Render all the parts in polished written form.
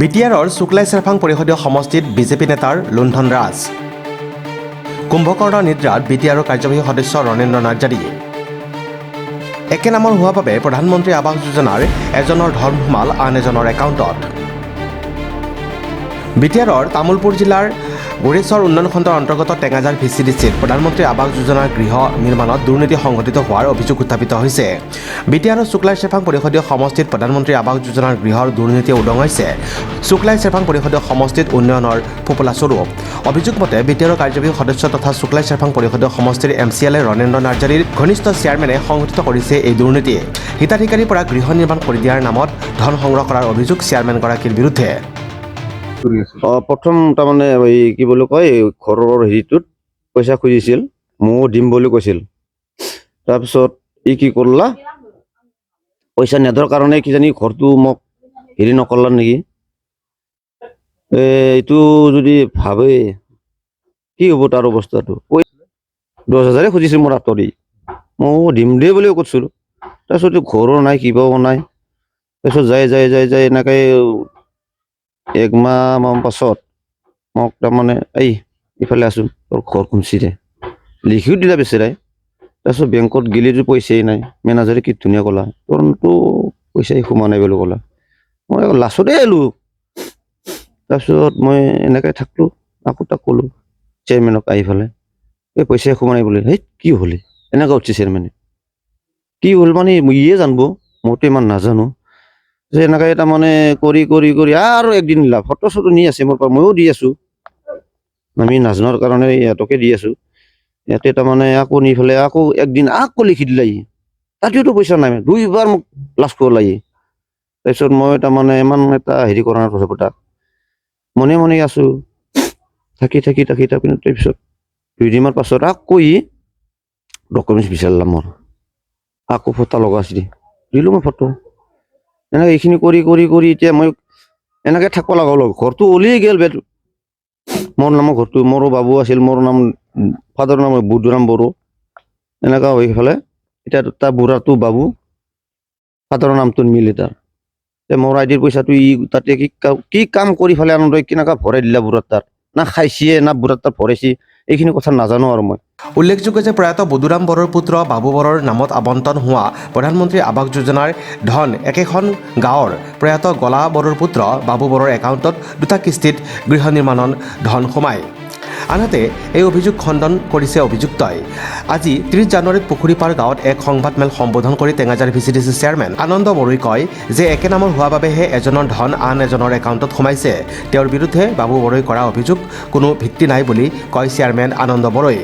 বিটিআৰৰ শুক্লাই চেৰফাং পৰিষদীয় সমষ্টিত বিজেপি নেতাৰ লুণ্ঠন ৰাজ। কুম্ভকৰ্ণ নিদ্ৰাত বিটিআৰৰ কাৰ্যবাহী সদস্য ৰণেন্দ্ৰ নাৰ্জাৰী। একে নামৰ হোৱাৰ বাবে প্ৰধানমন্ত্ৰী আৱাস যোজনাৰ এজনৰ ধন সোমাল আন এজনৰ একাউণ্টত। বিটিআৰৰ তামুলপুৰ জিলাৰ গোৰেশ্বৰ উন্নয়ন খণ্ডৰ অন্তৰ্গত টেঙাজাৰ ভিচিডিচিত প্ৰধানমন্ত্ৰী আৱাস যোজনাৰ গৃহ নিৰ্মাণত দুৰ্নীতি সংঘটিত হোৱাৰ অভিযোগ উত্থাপিত হৈছে। বিটিআৰৰ শুক্লাই চেৰফাং পৰিষদীয় সমষ্টিত প্ৰধানমন্ত্ৰী আৱাস যোজনাৰ গৃহৰ দুৰ্নীতিয়ে উদঙাইছে শুক্লাই চেৰফাং পৰিষদীয় সমষ্টিত উন্নয়নৰ ফোপোলা স্বৰূপ। অভিযোগ মতে বিটিআৰৰ কাৰ্যবাহী সদস্য তথা শুক্লাই চেৰফাং পৰিষদীয় সমষ্টিৰ MCLA ৰণেন্দ্ৰ নাৰ্জাৰীৰ ঘনিষ্ঠ চেয়াৰমেনে সংঘটিত কৰিছে এই দুৰ্নীতি। হিতাধিকাৰীৰ পৰা গৃহ নিৰ্মাণ কৰি দিয়াৰ নামত ধন সংগ্ৰহ কৰাৰ অভিযোগ চেয়াৰমেনগৰাকীৰ বিৰুদ্ধে। প্ৰথম তাৰমানে এই কি বুলি কয় ঘৰৰ হেৰিটোত পইচা খুজিছিল, ময়ো দিম বুলি কৈছিল। তাৰপিছত ই কি কৰিলা, পইচা নেদৰ কাৰণে কিজানি ঘৰটো মোক হেৰি নকৰলা নেকি। এইটো যদি ভাবে কি হ'ব তাৰ অৱস্থাটো। 10,000 খুজিছিল মোৰ আঁতৰি, ময়ো দিম দেই বুলি কৈছিলোঁ। তাৰপিছত ঘৰো নাই, কিবাও নাই। তাৰপিছত যাই এনেকৈ 1 মাহ পাছত মোক তাৰমানে ইফালে আছোঁ, তোৰ ঘৰ খুমচিৰে লিখিও দিলা বেচেৰাই। তাৰপিছত বেংকত গেলিটো পইচাই নাই। মেনেজাৰে কি ধুনীয়া ক'লা, তোৰতো পইচাই সোমোৱা নাই বুলি ক'লা। মই লাষ্টতে আহিলোঁ। তাৰপিছত মই এনেকৈ থাকলোঁ। আকৌ তাক ক'লোঁ চেয়াৰমেনক আহি পেলাই, এই পইচাই সোমোৱা নাই বুলি। সেই কি হ'লে এনেকৈ উঠছে চেয়াৰমেনে, কি হ'ল মানে ইয়ে জানিব, মইতো ইমান নাজানো। যে এনেকৈ তাৰমানে কৰি আৰু একদিন নিলা ফটো চটো নি আছে মোৰ পৰা, ময়ো দি আছোঁ। আমি নাজনাৰ কাৰণে ইহঁতকে দি আছোঁ। ইয়াতে তাৰমানে আকৌ নি পেলাই আকৌ একদিন আকৌ লিখি দিলা, তাতেওতো পইচা নাই। 2 বাৰ মোক লাজ কৰলা। তাৰপিছত মই তাৰমানে ইমান এটা হেৰি কৰা নাই তথাপি তাক মনে আছোঁ। থাকি তাৰপিছত 2 দিনৰ পাছত আকৌ ডকুমেণ্টছ বিচাৰিলা মোৰ, আকৌ ফটো লগাইছিল, দিলোঁ মই ফটো। এনেকৈ এইখিনি কৰি এতিয়া মই এনেকৈ থাকিব লগা হ'ল। ঘৰটো ওলিয়ে গ'ল বেট। মোৰ নামৰ ঘৰটো, মোৰো বাবু আছিল, মোৰ নাম ফাদাৰৰ নাম বুদ্ধৰাম বড়ো। এনেকুৱা হৈ পেলাই এতিয়া তাৰ বুঢ়াটো বাবু, ফাদাৰৰ নামটো নিমিলে তাৰ। মোৰ আইডিৰ পইচাটো তাতে কি কাম কৰি পেলাই আনন্দ কেনেকুৱা ভৰাই দিলা বুঢ়াৰ তাত, না খাইছিয়ে না বুঢ়াৰ তাত ভৰাইছি, এইখিনি কথা নাজানো আৰু মই। উল্লেখযোগ্য যে প্ৰয়াত বুদ্ধুৰাম বড়োৰ পুত্ৰ বাবু বড়োৰ নামত আবণ্টন হোৱা প্ৰধানমন্ত্ৰী আৱাস যোজনাৰ ধন একেখন গাঁৱৰ প্ৰয়াত গলা বড়োৰ পুত্ৰ বাবু বড়োৰ একাউণ্টত 2টা কিস্তিত গৃহ নিৰ্মাণৰ ধন সোমায়। আনহাতে এই অভিযোগ খণ্ডন কৰিছে অভিযুক্তই। আজি 30 জানুৱাৰীত পুখুৰীপাৰ গাঁৱত এক সংবাদমেল সম্বোধন কৰি টেঙাজাৰ ভিচিডিচি চেয়াৰমেন আনন্দ বড়োই কয় যে একে নামৰ হোৱাৰ বাবেহে এজনৰ ধন আন এজনৰ একাউণ্টত সোমাইছে। তেওঁৰ বিৰুদ্ধে বাবু বড়োই কৰা অভিযোগ কোনো ভিত্তি নাই বুলি কয় চেয়াৰমেন আনন্দ বড়োই।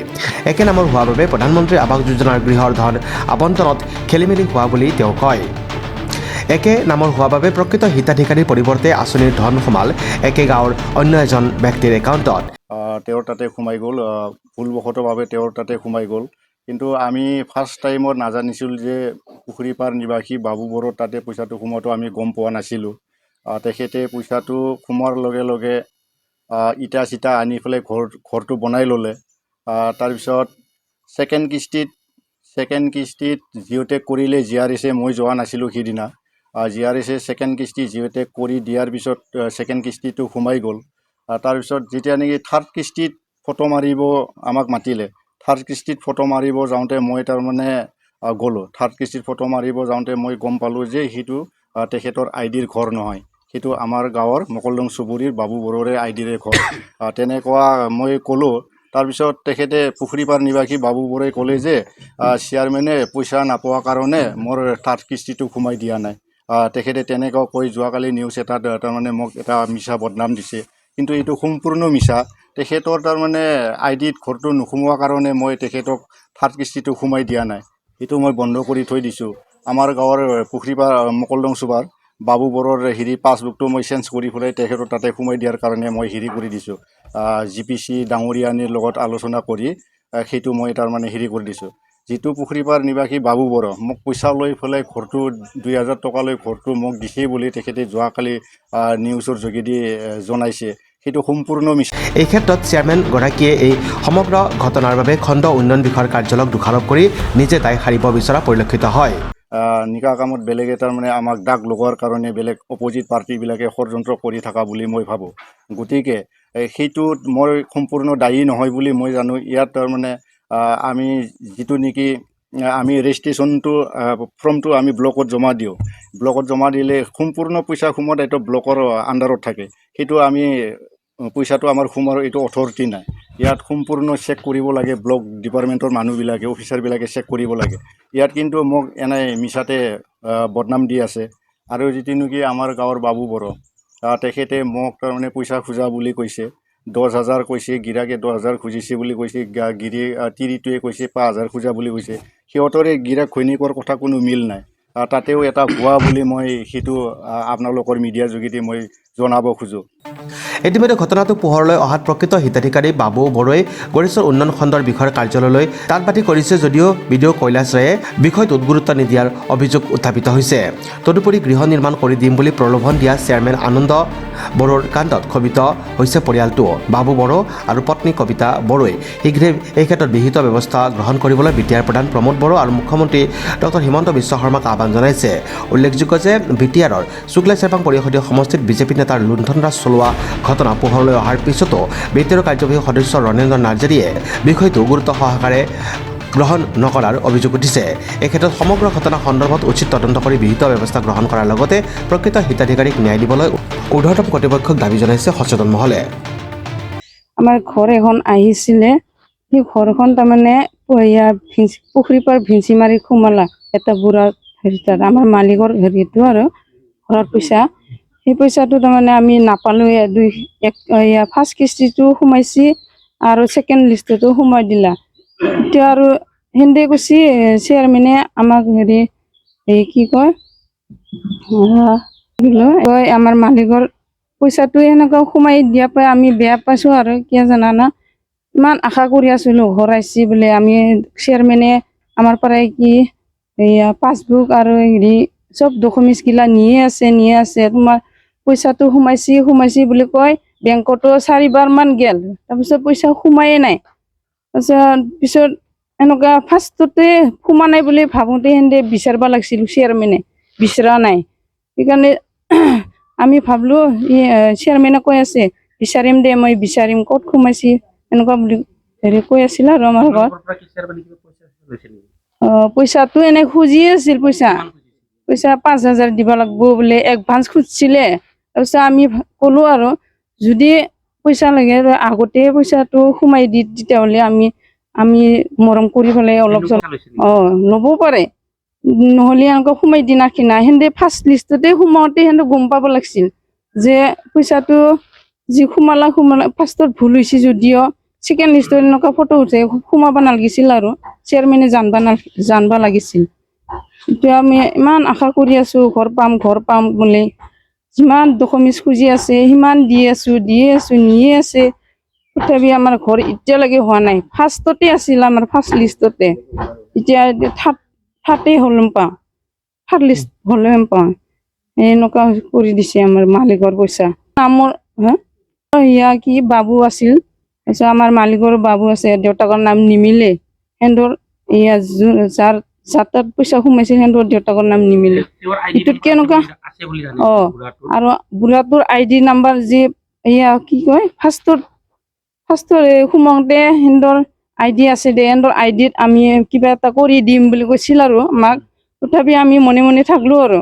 একে নামৰ হোৱাৰ বাবে প্ৰধানমন্ত্ৰী আৱাস যোজনাৰ গৃহৰ ধন আবণ্টনত খেলিমেলি হোৱা বুলি তেওঁ কয়। একে নামৰ হোৱাৰ বাবে প্ৰকৃত হিতাধিকাৰীৰ পৰিৱৰ্তে আঁচনিৰ ধন সোমাল একে গাঁৱৰ অন্য এজন ব্যক্তিৰ একাউণ্টত। তেওঁৰ তাতে সোমাই গ'ল, ভুলবশতভাৱে তেওঁৰ তাতে সোমাই গ'ল। কিন্তু আমি ফাৰ্ষ্ট টাইমত নাজানিছিলোঁ যে পুখুৰীপাৰ নিবাসী বাবু বড়োৰ তাতে পইচাটো সোমোৱাটো আমি গম পোৱা নাছিলোঁ। তেখেতে পইচাটো সোমোৱাৰ লগে লগে ইটা চিটা আনি পেলাই ঘৰটো বনাই ল'লে। তাৰপিছত ছেকেণ্ড কিস্তিত জিঅ'টেক কৰিলে GRS, মই যোৱা নাছিলোঁ সিদিনা। GRS ছেকেণ্ড কিস্তি জিঅ'টেক কৰি দিয়াৰ পিছত ছেকেণ্ড কিস্তিটো সোমাই গ'ল। তাৰপিছত যেতিয়া নেকি থাৰ্ড কিস্তিত ফটো মাৰিব আমাক মাতিলে, থাৰ্ড কিস্তিত ফটো মাৰিব যাওঁতে মই তাৰমানে গ'লোঁ। থাৰ্ড কিস্তিত ফটো মাৰিব যাওঁতে মই গম পালোঁ যে সেইটো তেখেতৰ আইডিৰ ঘৰ নহয়, সেইটো আমাৰ গাঁৱৰ মকলদং চুবুৰীৰ বাবু বড়োৰে আইডিৰে ঘৰ। তেনেকুৱা মই ক'লোঁ। তাৰপিছত তেখেতে পুখুৰীপাৰ নিবাসী বাবু বড়োই ক'লে যে চেয়াৰমেনে পইচা নাপোৱাৰ কাৰণে মোৰ থাৰ্ড কিস্তিটো সোমাই দিয়া নাই। তেখেতে তেনেকুৱা কৈ যোৱাকালি নিউজ এটাত তাৰমানে মোক এটা মিছা বদনাম দিছে। কিন্তু এইটো সম্পূৰ্ণ মিছা। তেখেতৰ তাৰমানে আইডিত ঘৰটো নোসোমোৱাৰ কাৰণে মই তেখেতক থাৰ্ড কিস্তিটো সোমাই দিয়া নাই, সেইটো মই বন্ধ কৰি থৈ দিছোঁ। আমাৰ গাঁৱৰ পুখুৰীপাৰ মকলদং চুবাৰ বাবু বড়োৰ পাছবুকটো মই চেঞ্জ কৰি পেলাই তেখেতৰ তাতে সোমাই দিয়াৰ কাৰণে মই কৰি দিছোঁ। GPC ডাঙৰীয়ানীৰ লগত আলোচনা কৰি সেইটো মই তাৰমানে কৰি দিছোঁ। যিটো পুখুৰীপাৰ নিবাসী বাবু বড়ো মোক পইচা লৈ পেলাই ঘৰটো 2,000 টকা লৈ ঘৰটো মোক দিছে বুলি তেখেতে যোৱাকালি নিউজৰ যোগেদি জনাইছে, সেইটো সম্পূৰ্ণ মিছা। এই ক্ষেত্ৰত চেয়াৰমেনগৰাকীয়ে এই সমগ্ৰ ঘটনাৰ বাবে খণ্ড উন্নয়ন বিষয়াৰ কাৰ্যালয়ক দোষাৰোপ কৰি নিজে দায় সাৰিব বিচৰা পৰিলক্ষিত হয়। নিকা কামত বেলেগ এটাৰ মানে আমাক দাগ লগোৱাৰ কাৰণে বেলেগ অপজিট পাৰ্টিবিলাকে ষড়যন্ত্ৰ কৰি থকা বুলি মই ভাবোঁ। গতিকে সেইটোত মই সম্পূৰ্ণ দায়ী নহয় বুলি মই জানো। ইয়াত তাৰমানে আমি যিটো নেকি আমি ৰেজিষ্ট্ৰেশ্যনটো ফৰ্মটো আমি ব্লকত জমা দিওঁ। ব্লকত জমা দিলে সম্পূৰ্ণ পইচা সোমোৱাত এইটো ব্লকৰ আণ্ডাৰত থাকে। সেইটো আমি পইচাটো আমাৰ সোমোৱাৰ এইটো অথৰিটি নাই। ইয়াত সম্পূৰ্ণ চেক কৰিব লাগে, ব্লক ডিপাৰ্টমেণ্টৰ মানুহবিলাকে অফিচাৰবিলাকে চেক কৰিব লাগে। ইয়াত কিন্তু মোক এনেই মিছাতে বদনাম দি আছে। আৰু যিটো নেকি আমাৰ গাঁৱৰ বাবু বড়ো, তেখেতে মোক তাৰমানে পইচা খোজা বুলি কৈছে। 10,000 কৈছে, গিৰাকে 10,000 খুজিছে বুলি কৈছে, তিৰিটোৱে কৈছে 5,000 খোজা বুলি কৈছে। সিহঁতৰে গিৰাক ঘৈণীয়েকৰ কথা কোনো মিল নাই। তাতেও এটা ভুৱা বুলি মই সেইটো আপোনালোকৰ মিডিয়াৰ যোগেদি মই জনাব খোজোঁ। ইতিমধ্যে ঘটনাটো পোহৰলৈ অহাত প্ৰকৃত হিতাধিকাৰী বাবু বড়োই গৰিষ্ঠৰ উন্নয়ন খণ্ডৰ বিষয়াৰ কাৰ্যালয়লৈ তাত পাতি কৰিছে যদিও বিডিঅ' কৈলাশ ৰায়ে বিষয়টোত গুৰুত্ব নিদিয়াৰ অভিযোগ উত্থাপিত হৈছে। তদুপৰি গৃহ নিৰ্মাণ কৰি দিম বুলি প্ৰলোভন দিয়া চেয়াৰমেন আনন্দ বড়োৰ কাণ্ডত ক্ষোভিত হৈছে পৰিয়ালটো। বাবু বড়ো আৰু পত্নী কবিতা বড়োই শীঘ্ৰে এই ক্ষেত্ৰত বিহিত ব্যৱস্থা গ্ৰহণ কৰিবলৈ বিটিআৰ প্ৰধান প্ৰমোদ বড়ো আৰু মুখ্যমন্ত্ৰী ডক্টৰ হিমন্ত বিশ্ব শৰ্মাক আহ্বান জনাইছে। উল্লেখযোগ্য যে বিটিআৰৰ শুক্লা চেৰপাং পৰিষদীয় সমষ্টিত বিজেপি নেতাৰ লুণ্ঠনৰাজ চলোৱা ঘটনা পোহৰলৈ অহাৰ পিছতো বিটিআৰৰ কাৰ্যবাহী সদস্য ৰণেন্দ্ৰ নাৰ্জাৰীয়ে বিষয়টো গুৰুত্ব সহকাৰে গ্ৰহণ নকৰাৰ অভিযোগ উঠিছে। এই ক্ষেত্ৰত সমগ্ৰ ঘটনা সন্দৰ্ভত উচিত তদন্ত কৰি বিহিত ব্যৱস্থা গ্ৰহণ কৰাৰ লগতে প্ৰকৃত হিতাধিকাৰীক ন্যায় দিবলৈ ঊৰ্ধ্বতম কৰ্তৃপক্ষক দাবী জনাইছে সচেতন মহলে। আমাৰ ঘৰ এখন আহিছিলে, সেই ঘৰখন তাৰমানে পুখুৰী পাৰ ভিঞ্চি মাৰি সোমালা এটা বুঢ়া হেৰিটাত আমাৰ মালিকৰ হেৰিটো আৰু ঘৰৰ পইচা। সেই পইচাটো তাৰমানে আমি নাপালোঁৱে। ফাৰ্ষ্ট কিস্তিটো সোমাইছি আৰু ছেকেণ্ড লিষ্টটো সোমাই দিলা। এতিয়া আৰু সেন্দে কৈছি চেয়াৰমেনে আমাক হেৰি এই কি কয় আমাৰ মালিকৰ পইচাটো সেনেকুৱা সোমাই দিয়া পাই আমি বেয়া পাইছোঁ আৰু কিয় জানানা, ইমান আশা কৰি আছিলোঁ ঘৰ আহিছি বোলে। আমি চেয়াৰমেনে আমাৰ পৰাই কি পাছবুক আৰু হেৰি চব ডকুমেণ্টছগিলা নিয়ে আছে। তোমাৰ পইচাটো সোমাইছি বুলি কয়। বেংকতো 4বাৰ মান গেল, তাৰপিছত পইচা সোমায়ে নাই। পিছত এনেকুৱা ফাৰ্ষ্টতে সোমা নাই বুলি ভাবোঁতে সেন্দে বিচাৰিব লাগিছিল, চেয়াৰমেনে বিচৰা নাই। সেইকাৰণে আমি ভাবলোঁ চেয়াৰমেনে কৈ আছে বিচাৰিম দে, মই বিচাৰিম ক'ত সোমাইছি এনেকুৱা বুলি হেৰি কৈ আছিল আৰু আমাৰ ঘৰত। পইচাটো এনে খুজিয়ে আছিল। পইচা 5,000 দিব লাগিব বোলে, এডভান্স খুজিছিলে। তাৰপিছত আমি ক'লোঁ আৰু যদি পইচা লাগে আগতে পইচাটো সোমাই দি তেতিয়াহ'লে আমি মৰম কৰি পেলাই অলপ চলপ ল'ব পাৰে, নহ'লে এনেকৈ সোমাই দি নাখিনা। সেন্দে ফাৰ্ষ্ট লিষ্টতে সোমাওঁতে সেন্দে গম পাব লাগিছিল যে পইচাটো যি সোমালা ফাৰ্ষ্টত ভুল হৈছে যদিও ছেকেণ্ড লিষ্টত এনেকুৱা ফটো উঠে সোমাব নালাগিছিল আৰু চেয়াৰমেনে জানবা লাগিছিল। এতিয়া আমি ইমান আশা কৰি আছোঁ ঘৰ পাম বুলি। যিমান ডকুমেণ্টছ খুজি আছে সিমান দিয়ে আছোঁ, নিয়ে আছে। তথাপি আমাৰ ঘৰ এতিয়ালৈকে হোৱা নাই। ফাৰ্ষ্টতে আছিল আমাৰ ফাৰ্ষ্ট লিষ্টতে, এতিয়া থাৰ্ডে হ'লে পাওঁ, থাৰ্ড লিষ্ট হ'লে পাওঁ। এনেকুৱা কৰি দিছে আমাৰ মালিকৰ পইচা। আমাৰ কি বাবু আছিল, তাৰপিছত আমাৰ মালিকৰ বাবু আছে, দেউতাকৰ নাম নিমিলে। সেন্দৰ যাৰ তাত পইচা সোমাইছে সেন্দৰ দেউতাকৰ নাম নিমিলে। এইটোত কেনেকুৱা আৰু বুঢ়াটোৰ ID নাম্বাৰ যি কি কয় ফাৰ্ষ্টৰ সোমাওঁতে সেন্দৰ ID আছে দে, সেন্দৰ IDত আমি কিবা এটা কৰি দিম বুলি কৈছিল আৰু আমাক। তথাপি আমি মনে মনে থাকলোঁ আৰু।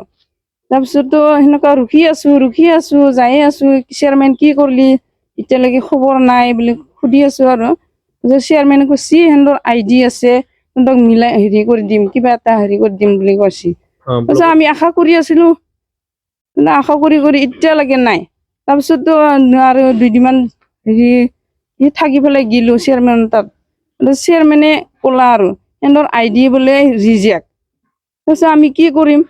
তাৰপিছতো সেনেকুৱা ৰখি আছোঁ, যায়ে আছোঁ। চেয়াৰমেন কি কৰিলি এতিয়ালৈকে খবৰ নাই বুলি সুধি আছোঁ আৰু। চেয়াৰমেনে কৈছি সেন্দৰ ID আছে, সেন্দক মিলাই হেৰি কৰি দিম, কিবা এটা হেৰি কৰি দিম বুলি কৈছি। তাৰপিছত আমি আশা কৰি আছিলোঁ, আশা কৰি এতিয়ালৈকে নাই। তাৰপিছতো আৰু 2 দিনমান হেৰি থাকি পেলাই গেলোঁ চেয়াৰমেন তাত। চেয়াৰমেনে ক'লা আৰু সেন্দৰ ID বোলে ৰিজেক্ট। তাৰপিছত আমি কি কৰিম,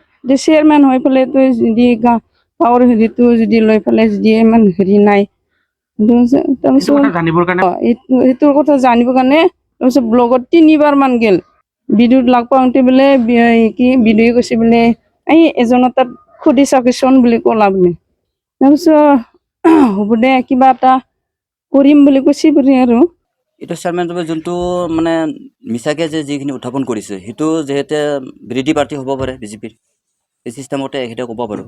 চেয়াৰমেন হৈ পেলাই তই যদি গাঁৱৰ হেৰিটো যদি লৈ পেলাই যদি ইমান হেৰি নাই, সেইটোৰ কথা জানিবৰ কাৰণে তাৰপিছত ব্লগত 3বাৰ মান গেল। বিডিঅ'ত লগ পাওঁতে বোলে বিডিঅ'য়ে কৈছে বোলে এই এজনৰ তাত সুধি চাবিচোন বুলি ক'লা বোলে। তাৰপিছত হ'ব দে কিবা এটা কৰিম বুলি কৈছে বুলি আৰু এইটো চেয়াৰমেনজনে যোনটো মানে মিছাকৈ যে যিখিনি উত্থাপন কৰিছে সেইটো যিহেতু বিৰোধী পাৰ্টি হ'ব পাৰে বিজেপিৰ এই চিষ্টেমতে এখেতে ক'ব পাৰোঁ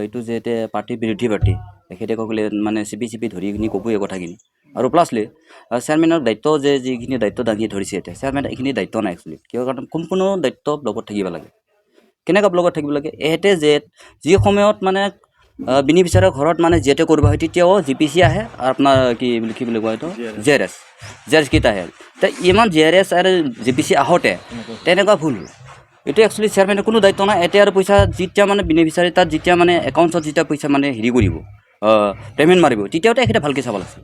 এইটো যিহেতু পাৰ্টি বিৰোধী পাৰ্টি এখেতে ক'লে মানে চিপি ধৰি কিনি ক'বই এই কথাখিনি আৰু প্লাছলি চেয়াৰমেনৰ দায়িত্ব যে যিখিনি দায়িত্ব দাঙি ধৰিছে এতিয়া চেয়াৰমেন এইখিনি দায়িত্ব নাই একচুৱেলি কিয় কাৰণ সম্পূৰ্ণ দায়িত্ব ব্লকত থাকিব লাগে কেনেকুৱা ব্লকত থাকিব লাগে এহেঁতে যে যি সময়ত মানে বেনিফিচিয়াৰৰ ঘৰত মানে যিহেতু কৰিব হয় তেতিয়াও GPC আহে আৰু আপোনাৰ কি বুলি কয় এইটো JRS কেইটা আহে তো ইমান JRS আৰু GPC আহোঁতে তেনেকুৱা ভুল হ'ল এইটো একচুৱেলি চেয়াৰমেনৰ কোনো দায়িত্ব নাই এতিয়া আৰু পইচা যেতিয়া মানে বেনিফিচিয়াৰী তাত যেতিয়া মানে একাউণ্টছত যেতিয়া পইচা মানে হেৰি কৰিব পে'মেণ্ট মাৰিব তেতিয়াওতে এখেতে ভালকৈ চাব লাগিছিল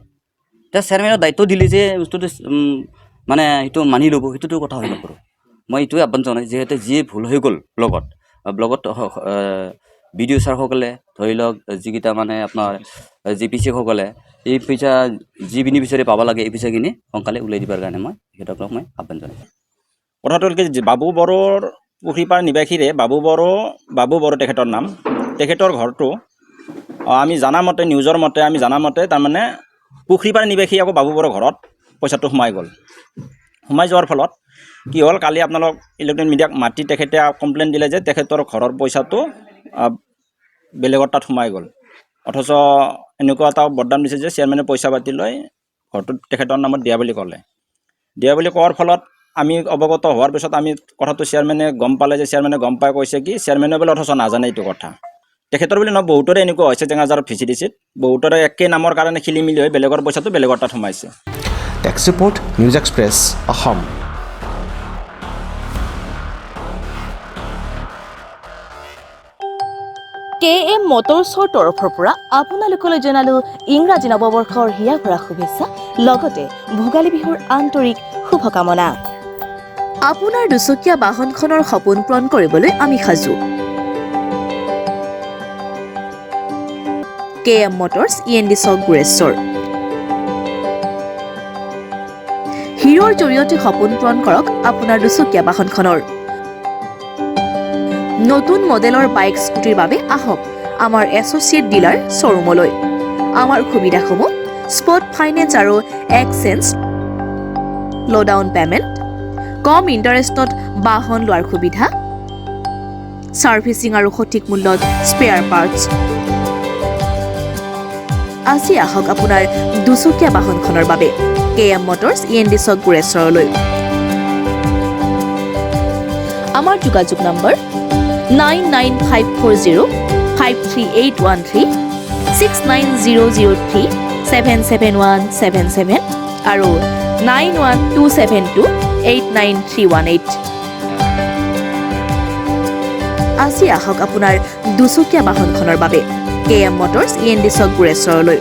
এতিয়া চেয়াৰমেনৰ দায়িত্ব দিলে যে বস্তুটো মানে সেইটো মানি ল'ব সেইটোতো কথা হৈ নপৰোঁ মই এইটোৱে আহ্বান জনাই যিহেতু যি ভুল হৈ গ'ল ব্লগত BDO ছাৰসকলে ধৰি লওক যিকেইটা মানে আপোনাৰ GPC সকলে এই পইচা যি বেনিফিচিয়াৰী পাব লাগে এই পইচাখিনি সোনকালে উলিয়াই দিবৰ কাৰণে মই সিহঁতক মই আহ্বান জনাইছোঁ কথাটো হ'ল কি বাবু বড়োৰ পুখুৰীপাৰ নিবাসীৰে বাবু বড়ো তেখেতৰ নাম তেখেতৰ ঘৰটো আমি জানামতে নিউজৰ মতে আমি জানামতে তাৰমানে পুখুৰীপাৰ নিবাসী আকৌ বাবু বড়োৰ ঘৰত পইচাটো সোমাই গ'ল সোমাই যোৱাৰ ফলত কি হ'ল কালি আপোনালোক ইলেক্ট্ৰনিক মিডিয়াক মাতি তেখেতে কমপ্লেইন দিলে যে তেখেতৰ ঘৰৰ পইচাটো বেলেগৰ তাত সোমাই গ'ল অথচ এনেকুৱা এটা বদনাম দিছে যে চেয়াৰমেনে পইচা পাতি লৈ ঘৰটো তেখেতৰ নামত দিয়া বুলি ক'লে দিয়া বুলি কোৱাৰ ফলত আমি অৱগত হোৱাৰ পিছত আমি কথাটো চেয়াৰমেনে গম পালে যে চেয়াৰমেনে গম পাই কৈছে কি চেয়াৰমেনে বোলে অথচ নাজানে এইটো কথা তেখেতৰ বুলি নহয় বহুতৰে এনেকুৱা হৈছে জেঙাজাৰৰ VCDCত বহুতৰে একে নামৰ কাৰণে খেলি মেলি হৈ বেলেগৰ পইচাটো বেলেগৰ তাত সোমাইছে desk report news express Assam KM মটৰছৰ তৰফৰ পৰা আপোনালোকলৈ জনালো ইংৰাজী নৱবৰ্ষৰ হিয়া ভৰা শুভেচ্ছা লগতে ভোগালী বিহুৰ আন্তৰিক শুভকামনা আপোনাৰ দুচকীয়া বাহনখনৰ সপোন পূৰণ কৰিবলৈ আমি সাজু KM মটৰছ END চক গুৰেশ্বৰ হিৰোৰ জৰিয়তে সপোন পূৰণ কৰক আপোনাৰ দুচকীয়া বাহনখনৰ নতুন মডেলৰ বাইক স্কুটিৰ বাবে আহক আমাৰ এছ'চিয়েট ডিলাৰ শ্বৰুমলৈ আমাৰ সুবিধাসমূহ স্পট ফাইনেন্স আৰু এক্সচেঞ্জ ল' ডাউন পে'মেণ্ট কম ইণ্টাৰেষ্টত বাহন লোৱাৰ সুবিধা ছাৰ্ভিচিং আৰু সঠিক মূল্যত স্পেয়াৰ পাৰ্টছ আজি আহক আপোনাৰ দুচকীয়া বাহনখনৰ বাবে KM মটৰছ END চক গুৰেশ্বৰলৈ আমাৰ যোগাযোগ নম্বৰ 99540-53813 69003-77177 আৰু 91272-89318 আজি আহক আপোনাৰ দুচকীয়া বাহনখনৰ বাবে KM মটৰছ END চক গুৰেশ্বৰলৈ